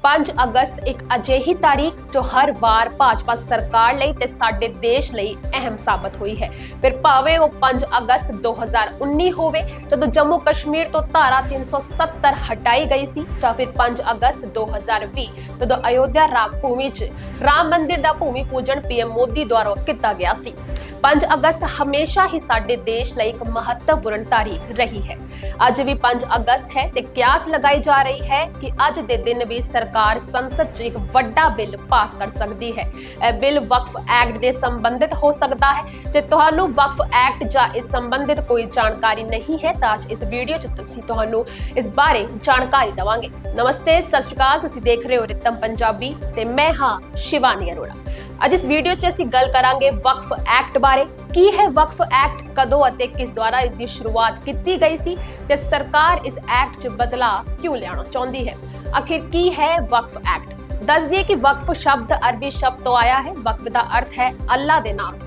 5 अगस्त एक अजिही तारीख जो हर वार भाजपा सरकार ਲਈ ਤੇ ਸਾਡੇ ਦੇਸ਼ ਲਈ ਅਹਿਮ ਸਾਬਤ ਹੋਈ ਹੈ। ਫਿਰ ਭਾਵੇਂ ਉਹ 5 ਅਗਸਤ 2019 ਹੋਵੇ ਜਦੋਂ ਜੰਮੂ ਕਸ਼ਮੀਰ ਤੋਂ ਧਾਰਾ 370 ਹਟਾਈ ਗਈ ਸੀ ਜਾਂ ਫਿਰ 5 ਅਗਸਤ 2020 ਜਦੋਂ ਅਯੋਧਿਆ ਰਾਮ ਭੂਮੀ 'ਚ ਰਾਮ ਮੰਦਿਰ ਦਾ ਭੂਮੀ ਪੂਜਨ ਪੀਐਮ ਮੋਦੀ ਦੁਆਰਾ ਕੀਤਾ ਗਿਆ ਸੀ। 5 ਅਗਸਤ ਹਮੇਸ਼ਾ ਹੀ ਸਾਡੇ ਦੇਸ਼ ਲਈ ਇੱਕ ਮਹੱਤਵਪੂਰਨ ਤਾਰੀਖ ਰਹੀ ਹੈ। ਅੱਜ ਵੀ 5 ਅਗਸਤ ਹੈ ਤੇ ਕਿਆਸ ਲਗਾਈ ਜਾ ਰਹੀ ਹੈ ਕਿ ਅੱਜ ਦੇ ਦਿਨ ਵੀ ਸਰਕਾਰ ਸੰਸਦ 'ਚ ਇੱਕ ਵੱਡਾ ਬਿੱਲ ਪਾਸ ਕਰ ਸਕਦੀ ਹੈ। ਇਹ ਬਿੱਲ ਵਕਫ ਐਕਟ ਦੇ ਸੰਬੰਧਿਤ ਹੋ ਸਕਦਾ ਹੈ। ਜੇ ਤੁਹਾਨੂੰ ਵਕਫ ਐਕਟ ਜਾਂ ਇਸ ਸੰਬੰਧਿਤ ਕੋਈ ਜਾਣਕਾਰੀ ਨਹੀਂ ਹੈ ਤਾਂ ਅੱਜ ਇਸ ਵੀਡੀਓ 'ਚ ਤੁਹਾਨੂੰ ਇਸ ਬਾਰੇ ਜਾਣਕਾਰੀ ਦਵਾਂਗੇ। ਨਮਸਤੇ, ਸਤਿ ਸ਼੍ਰੀ ਅਕਾਲ, ਤੁਸੀਂ ਦੇਖ ਰਹੇ ਹੋ ਰਿਤਮ ਪੰਜਾਬੀ ਤੇ ਮੈਂ ਹਾਂ ਸ਼ਿਵਾਨੀ ਅਰੋੜਾ। ਅੱਜ ਇਸ ਵੀਡੀਓ 'ਚ ਅਸੀਂ ਗੱਲ ਕਰਾਂਗੇ ਵਕਫ ਐਕਟ ਬਾਰੇ। ਕੀ ਹੈ ਵਕਫ ਐਕਟ, ਕਦੋਂ ਅਤੇ ਕਿਸ ਦੁਆਰਾ ਇਸ ਦੀ ਸ਼ੁਰੂਆਤ ਕੀਤੀ ਗਈ ਸੀ ਤੇ ਸਰਕਾਰ ਇਸ ਐਕਟ 'ਚ ਬਦਲਾਅ ਕਿਉਂ ਲਿਆਉਣਾ ਚਾਹੁੰਦੀ ਹੈ। ਆਖਿਰ ਕੀ ਹੈ ਵਕਫ ਐਕਟ? ਦੱਸ ਦਈਏ ਕਿ ਵਕਫ ਸ਼ਬਦ ਅਰਬੀ ਸ਼ਬਦ ਤੋਂ ਆਇਆ ਹੈ। ਵਕਫ ਦਾ ਅਰਥ ਹੈ ਅੱਲਾਹ ਦੇ ਨਾਮ ਤੇ,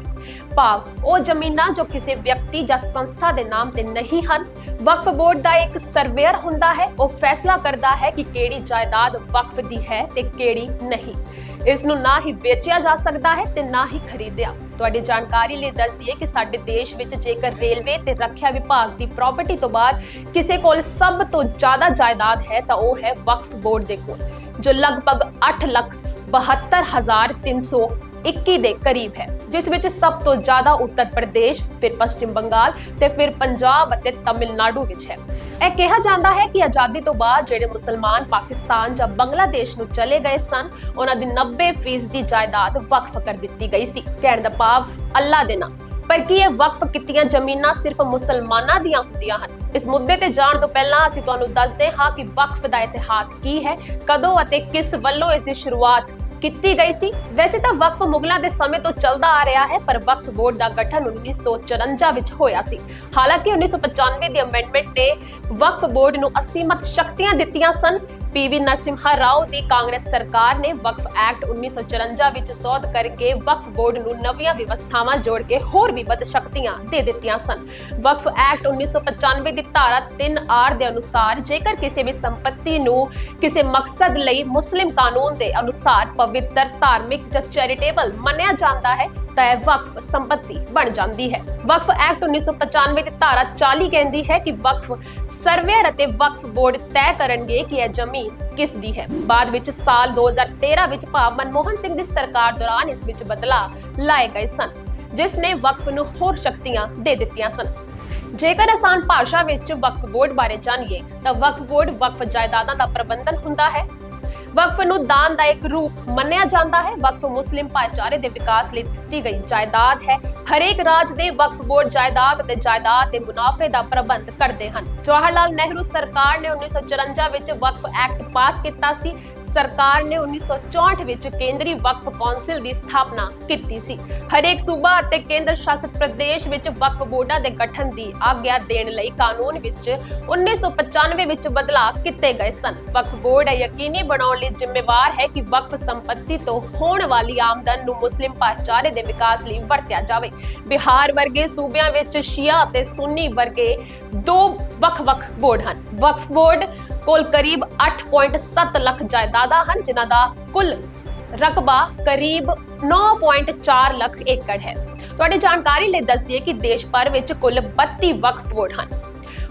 ਭਾਵ ਉਹ ਜ਼ਮੀਨਾਂ ਜੋ ਕਿਸੇ ਵਿਅਕਤੀ ਜਾਂ ਸੰਸਥਾ ਦੇ ਨਾਮ ਤੇ ਨਹੀਂ ਹਨ। ਵਕਫ ਬੋਰਡ ਦਾ ਇੱਕ ਸਰਵੇਅਰ ਹੁੰਦਾ ਹੈ, ਉਹ ਫੈਸਲਾ ਕਰਦਾ ਹੈ ਕਿ ਕਿਹੜੀ ਜਾਇਦਾਦ ਵਕਫ ਦੀ ਹੈ ਤੇ ਕਿਹੜੀ ਨਹੀਂ। ਇਸ ਨੂੰ ਨਾ ਹੀ ਵੇਚਿਆ ਜਾ ਸਕਦਾ ਹੈ ਤੇ ਨਾ ਹੀ ਖਰੀਦਿਆ। ਤੁਹਾਡੀ ਜਾਣਕਾਰੀ ਲਈ ਦੱਸ ਦਈਏ ਕਿ ਸਾਡੇ ਦੇਸ਼ ਵਿੱਚ ਜੇਕਰ ਰੇਲਵੇ ਤੇ ਰੱਖਿਆ ਵਿਭਾਗ ਦੀ ਪ੍ਰਾਪਰਟੀ ਤੋਂ ਬਾਅਦ ਕਿਸੇ ਕੋਲ ਸਭ ਤੋਂ ਜ਼ਿਆਦਾ ਜਾਇਦਾਦ ਹੈ ਤਾਂ ਉਹ ਹੈ ਵਕਫ ਬੋਰਡ ਦੇ ਕੋਲ, ਜੋ ਲਗਭਗ 8,72,321 ਦੇ ਕਰੀਬ ਹੈ, ਜਿਸ ਵਿੱਚ ਸਭ ਤੋਂ ਜ਼ਿਆਦਾ ਉੱਤਰ ਪ੍ਰਦੇਸ਼, ਫਿਰ ਪੱਛਮੀ ਬੰਗਾਲ ਤੇ ਫਿਰ ਪੰਜਾਬ ਅਤੇ ਤਮਿਲਨਾਡੂ ਵਿੱਚ ਹੈ। ਇਹ ਕਿਹਾ ਜਾਂਦਾ ਹੈ ਕਿ ਆਜ਼ਾਦੀ ਤੋਂ ਬਾਅਦ ਜਿਹੜੇ ਮੁਸਲਮਾਨ ਪਾਕਿਸਤਾਨ ਜਾਂ ਬੰਗਲਾਦੇਸ਼ ਨੂੰ ਚਲੇ ਗਏ ਸਨ, ਉਹਨਾਂ ਦੀ 90% ਦੀ ਜਾਇਦਾਦ ਵਕਫ ਕਰ ਦਿੱਤੀ ਗਈ ਸੀ। ਕਹਿਣ ਦਾ ਭਾਵ ਅੱਲਾਹ ਦੇ ਨਾਮ। ਪਰ ਕੀ ਇਹ ਵਕਫ ਕੀਤੀਆਂ ਜ਼ਮੀਨਾਂ ਸਿਰਫ ਮੁਸਲਮਾਨਾਂ ਦੀਆਂ ਹੁੰਦੀਆਂ ਹਨ? ਇਸ ਮੁੱਦੇ ਤੇ ਜਾਣ ਤੋਂ ਪਹਿਲਾਂ ਅਸੀਂ ਤੁਹਾਨੂੰ ਦੱਸਦੇ ਹਾਂ ਕਿ ਵਕਫ ਦਾ ਇਤਿਹਾਸ ਕੀ ਹੈ, ਕਦੋਂ ਅਤੇ ਕਿਸ ਵੱਲੋਂ ਇਸ ਦੀ ਸ਼ੁਰੂਆਤ ਕੀਤੀ ਗਈ ਸੀ। ਵੈਸੇ ਤਾਂ ਵਕਫ ਮੁਗਲਾਂ ਦੇ ਸਮੇਂ ਤੋਂ ਚੱਲਦਾ ਆ ਰਿਹਾ ਹੈ, ਪਰ ਵਕਫ ਬੋਰਡ ਦਾ ਗਠਨ 1954 ਵਿੱਚ ਹੋਇਆ ਸੀ। ਹਾਲਾਂਕਿ 1995 ਦੀ ਅਮੈਂਡਮੈਂਟ ਨੇ ਵਕਫ ਬੋਰਡ ਨੂੰ ਅਸੀਮਤ ਸ਼ਕਤੀਆਂ ਦਿੱਤੀਆਂ ਸਨ। ਪੀਵੀ ਨਰਸਿਮਹਾ ਰਾਓ ਦੀ ਕਾਂਗਰਸ ਸਰਕਾਰ ਨੇ ਵਕਫ ਐਕਟ 1954 ਵਿੱਚ ਸੋਧ ਕਰਕੇ ਵਕਫ ਬੋਰਡ ਨੂੰ ਨਵੀਆਂ ਵਿਵਸਥਾਵਾਂ ਜੋੜ ਕੇ ਹੋਰ ਵੀ ਵੱਧ ਸ਼ਕਤੀਆਂ ਦੇ ਦਿੱਤੀਆਂ ਸਨ। ਵਕਫ ਐਕਟ 1995 ਦੀ ਧਾਰਾ 3R ਦੇ ਅਨੁਸਾਰ ਜੇਕਰ ਕਿਸੇ ਵੀ ਸੰਪત્ਤੀ ਨੂੰ ਕਿਸੇ ਮਕਸਦ ਲਈ ਮੁਸਲਿਮ ਕਾਨੂੰਨ ਦੇ ਅਨੁਸਾਰ ਪਵਿੱਤਰ, ਧਾਰਮਿਕ ਜਾਂ ਚੈਰੀਟੇਬਲ ਮੰਨਿਆ ਜਾਂਦਾ ਹੈ ਤਾਂ ਇਹ ਵਕਫ ਸੰਪत्ति ਬਣ ਜਾਂਦੀ ਹੈ। ਵਕਫ ਐਕਟ 1995 ਦੀ ਧਾਰਾ 40 ਕਹਿੰਦੀ ਹੈ ਕਿ ਵਕਫ ਸਰਵੇਅਰ ਅਤੇ ਵਕਫ ਬੋਰਡ ਤੈਅ ਕਰਨਗੇ ਕਿ ਇਹ ਜ਼ਮੀਨ ਕਿਸ ਦੀ ਹੈ। ਬਾਅਦ ਵਿੱਚ ਸਾਲ 2013 ਵਿੱਚ ਭਾਵ ਮਨਮੋਹਨ ਸਿੰਘ ਦੀ ਸਰਕਾਰ ਦੌਰਾਨ ਇਸ ਵਿੱਚ ਬਦਲਾਅ ਲਾਏ ਗਏ ਸਨ, ਜਿਸ ਨੇ ਵਕਫ ਨੂੰ ਹੋਰ ਸ਼ਕਤੀਆਂ ਦੇ ਦਿੱਤੀਆਂ ਸਨ। ਜੇਕਰ ਆਸਾਨ ਭਾਸ਼ਾ ਵਿੱਚ ਵਕਫ ਬੋਰਡ ਬਾਰੇ ਜਾਣੀਏ ਤਾਂ ਵਕਫ ਬੋਰਡ ਵਕਫ ਜਾਇਦਾਦਾਂ ਦਾ ਪ੍ਰਬੰਧਨ ਹੁੰਦਾ ਹੈ। ਵਕਫ ਨੂੰ ਦਾਨ ਦਾ ਇੱਕ ਰੂਪ ਮੰਨਿਆ ਜਾਂਦਾ ਹੈ। ਵਕਫ ਮੁਸਲਿਮ ਭਾਈਚਾਰੇ ਦੇ ਵਿਕਾਸ ਲਈ ਦਿੱਤੀ ਗਈ ਜਾਇਦਾਦ ਹੈ। ਹਰੇਕ ਰਾਜ ਦੇ ਵਕਫ ਬੋਰਡ ਜਾਇਦਾਦ ਦੇ ਮੁਨਾਫੇ ਦਾ ਪ੍ਰਬੰਧ ਕਰਦੇ ਹਨ। ਜਵਾਹਰ ਲਾਲ ਨਹਿਰੂ ਸਰਕਾਰ ਨੇ 1954 ਵਿੱਚ ਵਕਫ ਐਕਟ ਪਾਸ ਕੀਤਾ ਸੀ। ਸਰਕਾਰ ਨੇ 1964 ਵਿੱਚ ਕੇਂਦਰੀ ਵਕਫ ਕੌਂਸਲ ਦੀ ਸਥਾਪਨਾ ਕੀਤੀ ਸੀ। ਹਰੇਕ ਸੂਬਾ ਅਤੇ ਕੇਂਦਰ ਸ਼ਾਸਿਤ ਪ੍ਰਦੇਸ਼ ਵਿੱਚ ਵਕਫ ਬੋਰਡਾਂ ਦੇ ਗਠਨ ਦੀ ਆਗਿਆ ਦੇਣ ਲਈ ਕਾਨੂੰਨ ਵਿੱਚ 1995 ਵਿੱਚ ਬਦਲਾਅ ਕੀਤੇ ਗਏ ਸਨ। ਵਕਫ ਬੋਰਡ ਇਹ ਯਕੀਨੀ ਬਣਾਉਣ ਲਈ ਜ਼ਿੰਮੇਵਾਰ ਹੈ ਕਿ ਵਕਫ ਸੰਪत्ति ਤੋਂ ਹੋਣ ਵਾਲੀ ਆਮਦਨ ਨੂੰ ਮੁਸਲਿਮ ਭਾਈਚਾਰੇ ਦੇ ਵਿਕਾਸ ਲਈ ਵਰਤਿਆ ਜਾਵੇ। ਬਿਹਾਰ ਵਰਗੇ ਸੂਬਿਆਂ ਵਿੱਚ ਸ਼ੀਆ ਅਤੇ ਸੁੰਨੀ ਵਰਗੇ ਦੋ ਵੱਖ-ਵੱਖ ਬੋਰਡ ਹਨ। ਵਕਫ ਬੋਰਡ ਕੋਲ ਕਰੀਬ 8.7 ਲੱਖ ਜਾਇਦਾਦਾਂ ਹਨ, ਜਿਨ੍ਹਾਂ ਦਾ ਕੁੱਲ ਰਕਬਾ ਕਰੀਬ 9.4 ਲੱਖ ਏਕੜ ਹੈ। ਤੁਹਾਡੀ ਜਾਣਕਾਰੀ ਲਈ ਦੱਸ ਦਈਏ ਕਿ ਦੇਸ਼ ਭਰ ਵਿੱਚ ਕੁੱਲ 32 ਵਕਫ ਬੋਰਡ ਹਨ।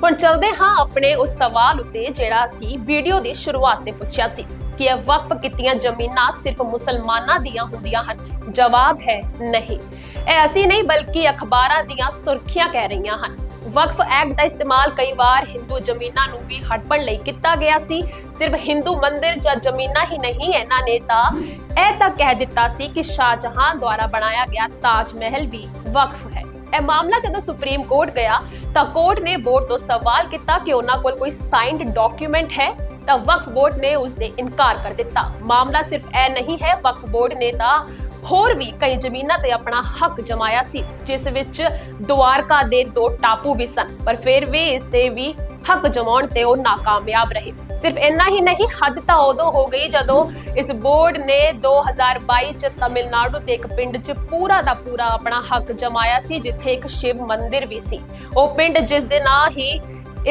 ਹੁਣ ਚੱਲਦੇ ਹਾਂ ਆਪਣੇ ਉਸ ਸਵਾਲ ਉੱਤੇ ਜਿਹੜਾ ਅਸੀਂ ਵੀਡੀਓ ਦੀ ਸ਼ੁਰੂਆਤ ਤੇ ਪੁੱਛਿਆ ਸੀ ਕਿ ਇਹ ਵਕਫ ਕੀਤੀਆਂ ਜ਼ਮੀਨਾਂ ਸਿਰਫ ਮੁਸਲਮਾਨਾਂ ਦੀਆਂ ਹੁੰਦੀਆਂ ਹਨ। ਜਵਾਬ ਹੈ ਨਹੀਂ। ਇਹ ਅਸੀਂ ਨਹੀਂ ਬਲਕਿ ਅਖਬਾਰਾਂ ਦੀਆਂ ਸੁਰਖੀਆਂ ਕਹਿ ਰਹੀਆਂ ਹਨ। ਵਕਫ ਐਕਟ ਦਾ ਇਸਤੇਮਾਲ ਕਈ ਵਾਰ ਹਿੰਦੂ ਜ਼ਮੀਨਾਂ ਨੂੰ ਵੀ ਹੜਪਣ ਲਈ ਕੀਤਾ ਗਿਆ ਸੀ। ਸਿਰਫ ਹਿੰਦੂ ਮੰਦਿਰ ਜਾਂ ਜ਼ਮੀਨਾਂ ਹੀ ਨਹੀਂ, ਇਹਨਾਂ ਨੇ ਤਾਂ ਇਹ ਤਾਂ ਕਹਿ ਦਿੱਤਾ ਸੀ ਕਿ ਸ਼ਾਹਜਹਾਂ ਦੁਆਰਾ ਬਣਾਇਆ ਗਿਆ ਤਾਜ ਮਹਿਲ ਵੀ ਵਕਫ ਹੈ। ਇਹ ਮਾਮਲਾ ਜਦੋਂ ਸੁਪਰੀਮ ਕੋਰਟ ਗਿਆ ਤਾਂ ਕੋਰਟ ਨੇ ਬੋਰਡ ਤੋਂ ਸਵਾਲ ਕੀਤਾ ਕਿ ਉਹਨਾਂ ਕੋਲ ਕੋਈ ਸਾਈਨਡ ਡਾਕੂਮੈਂਟ ਹੈ ਤਾਂ ਵਕਫ ਬੋਰਡ ਨੇ ਉਸ ਦੇ ਇਨਕਾਰ ਕਰ ਦਿੱਤਾ। ਮਾਮਲਾ ਸਿਰਫ ਇਹ ਨਹੀਂ ਹੈ, ਵਕਫ ਬੋਰਡ ਨੇ ਤਾਂ ਹੋਰ ਵੀ ਕਈ ਜ਼ਮੀਨਾਂ ਤੇ ਆਪਣਾ ਹੱਕ ਜਮਾਇਆ ਸੀ, ਜਿਸ ਵਿੱਚ ਦੁਆਰਕਾ ਦੇ 2 ਟਾਪੂ ਵੀ ਸਨ, ਪਰ ਫਿਰ ਵੀ ਇਸ ਤੇ ਵੀ ਹੱਕ ਜਮਾਉਣ ਤੇ ਉਹ ਨਾਕਾਮਯਾਬ ਰਹੇ। ਸਿਰਫ ਇੰਨਾ ਹੀ ਨਹੀਂ, ਹੱਦ ਤਾਂ ਉਦੋਂ ਹੋ ਗਈ ਜਦੋਂ ਇਸ ਬੋਰਡ ਨੇ 2022 ਚ ਤਮਿਲਨਾਡੂ ਦੇ ਇੱਕ ਪਿੰਡ 'ਚ ਪੂਰਾ ਦਾ ਪੂਰਾ ਆਪਣਾ ਹੱਕ ਜਮਾਇਆ ਸੀ, ਜਿੱਥੇ ਇੱਕ ਸ਼ਿਵ ਮੰਦਿਰ ਵੀ ਸੀ। ਉਹ ਪਿੰਡ ਜਿਸ ਦੇ ਨਾਂ ਹੀ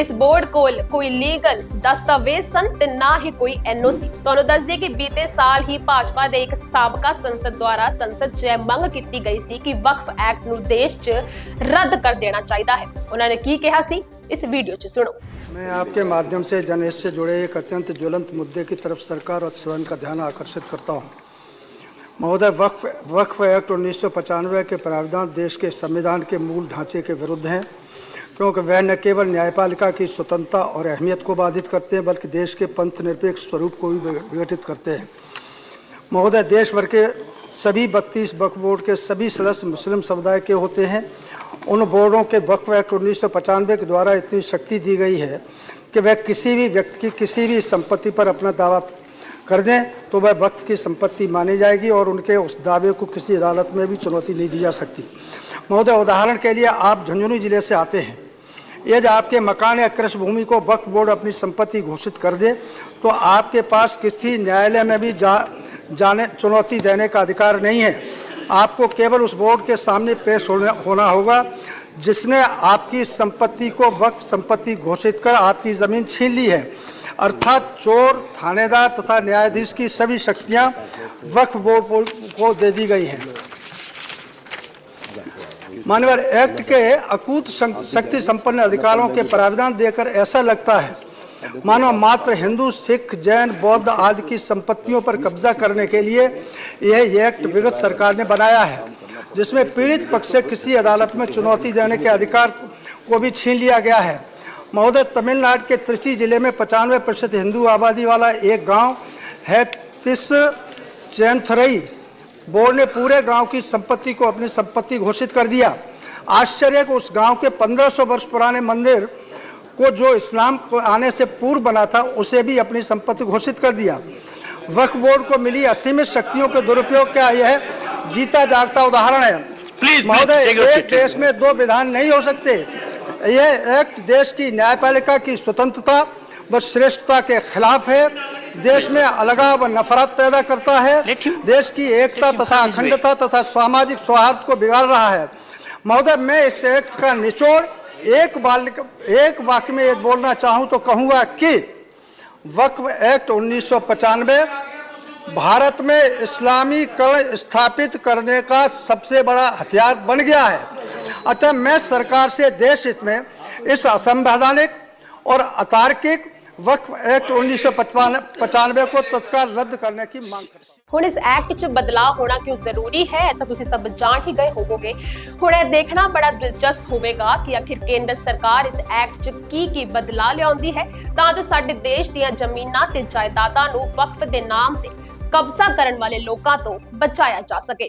ਇਸ ਬੋਰਡ ਕੋਲ ਕੋਈ ਲੀਗਲ ਦਸਤਾਵੇਜ਼ ਸਨ ਤੇ ਨਾ ਹੀ ਕੋਈ ਐਨਓਸੀ। ਤੁਹਾਨੂੰ ਦੱਸ ਦਈਏ ਕਿ ਬੀਤੇ ਸਾਲ ਹੀ ਭਾਜਪਾ ਦੇ ਇੱਕ ਸਾਬਕਾ ਸੰਸਦ ਦੁਆਰਾ ਸੰਸਦ 'ਚ ਮੰਗ ਕੀਤੀ ਗਈ ਸੀ ਕਿ ਵਕਫ ਐਕਟ ਨੂੰ ਦੇਸ਼ 'ਚ ਰੱਦ ਕਰ ਦੇਣਾ ਚਾਹੀਦਾ ਹੈ। ਉਹਨਾਂ ਨੇ ਕੀ ਕਿਹਾ ਸੀ, इस वीडियो च सुनो। मैं आपके माध्यम से जनहित से जुड़े एक अत्यंत ज्वलंत मुद्दे की तरफ सरकार और सदन का ध्यान आकर्षित करता हूँ। महोदय, वक्फ एक्ट 1995 के प्रावधान देश के संविधान के मूल ढांचे के विरुद्ध हैं, क्योंकि वह न केवल न्यायपालिका की स्वतंत्रता और अहमियत को बाधित करते हैं बल्कि देश के पंथ निरपेक्ष स्वरूप को भी विघटित करते हैं। महोदय, देश भर के सभी 32 वक्फ बोर्ड के सभी सदस्य मुस्लिम समुदाय के होते हैं। उन बोर्डों के वक्फ एक्ट 1995 के द्वारा इतनी शक्ति दी गई है कि वह किसी भी व्यक्ति की किसी भी संपत्ति पर अपना दावा कर दें तो वह वक्फ की संपत्ति मानी जाएगी और उनके उस दावे को किसी अदालत में भी चुनौती नहीं दी जा सकती। महोदय, उदाहरण के लिए आप झुंझुनू जिले से आते हैं। यदि आपके मकान या कृषि भूमि को वक्फ बोर्ड अपनी संपत्ति घोषित कर दे तो आपके पास किसी न्यायालय में भी जाने चुनौती देने का अधिकार नहीं है। आपको केवल उस बोर्ड के सामने पेश होना होगा जिसने आपकी संपत्ति को वक्फ संपत्ति घोषित कर आपकी ज़मीन छीन ली है। अर्थात चोर, थानेदार तथा न्यायाधीश की सभी शक्तियां वक्फ बोर्ड को दे दी गई हैं। मानवर एक्ट के अकूत शक्ति संपन्न अधिकारों के प्रावधान देकर ऐसा लगता है मानो मात्र हिंदू, सिख, जैन, बौद्ध आदि की संपत्तियों पर कब्जा करने के लिए यह एक्ट विगत सरकार ने बनाया है, जिसमें पीड़ित पक्ष से किसी अदालत में चुनौती देने के अधिकार को भी छीन लिया गया है। महोदय, तमिलनाडु के त्रिची जिले में 95% हिंदू आबादी वाला एक गांव है तिसचैंथुरई। बोर्ड ने पूरे गांव की संपत्ति को अपनी संपत्ति घोषित कर दिया। आश्चर्य को उस गांव के 1500 वर्ष पुराने मंदिर को जो इस्लाम को आने से पूर्व बना था उसे भी अपनी संपत्ति घोषित कर दिया। वक्फ बोर्ड को मिली असीमित शक्तियों के दुरुपयोग का यह जीता जागता उदाहरण है। महोदय, एक देश में दो विधान नहीं हो सकते। यह एक्ट देश की न्यायपालिका की स्वतंत्रता व श्रेष्ठता के खिलाफ है, देश में अलगाव व नफरत पैदा करता है, देश की एकता तथा अखंडता तथा सामाजिक सौहार्द को बिगाड़ रहा है। महोदय, मैं इस एक्ट का निचोड़ एक वाक्य में यदि बोलना चाहूं तो कहूंगा कि वक्फ एक्ट 1995 भारत में इस्लामीकरण स्थापित करने का सबसे बड़ा हथियार बन गया है। अतः मैं सरकार से देश हित में इस असंवैधानिक और अतार्किक वक्फ एक्ट 1995 को तत्काल रद्द करने की मांग करता हूं। ਹੁਣ ਇਸ ਐਕਟ 'ਚ ਬਦਲਾਅ ਹੋਣਾ ਕਿਉਂ ਜ਼ਰੂਰੀ ਹੈ ਤਾਂ ਤੁਸੀਂ ਸਭ ਜਾਣ ਹੀ ਗਏ ਹੋਵੋਗੇ। ਹੁਣ ਇਹ ਦੇਖਣਾ ਬੜਾ ਦਿਲਚਸਪ ਹੋਵੇਗਾ ਕਿ ਆਖਿਰ ਕੇਂਦਰ ਸਰਕਾਰ ਇਸ ਐਕਟ 'ਚ ਕੀ ਬਦਲਾਅ ਲਿਆਉਂਦੀ ਹੈ ਤਾਂ ਜੋ ਸਾਡੇ ਦੇਸ਼ ਦੀਆਂ ਜ਼ਮੀਨਾਂ ਤੇ ਜਾਇਦਾਦਾਂ ਨੂੰ ਵਕਫ ਦੇ ਨਾਮ ਤੇ ਕਬਜ਼ਾ ਕਰਨ ਵਾਲੇ ਲੋਕਾਂ ਤੋਂ ਬਚਾਇਆ ਜਾ ਸਕੇ।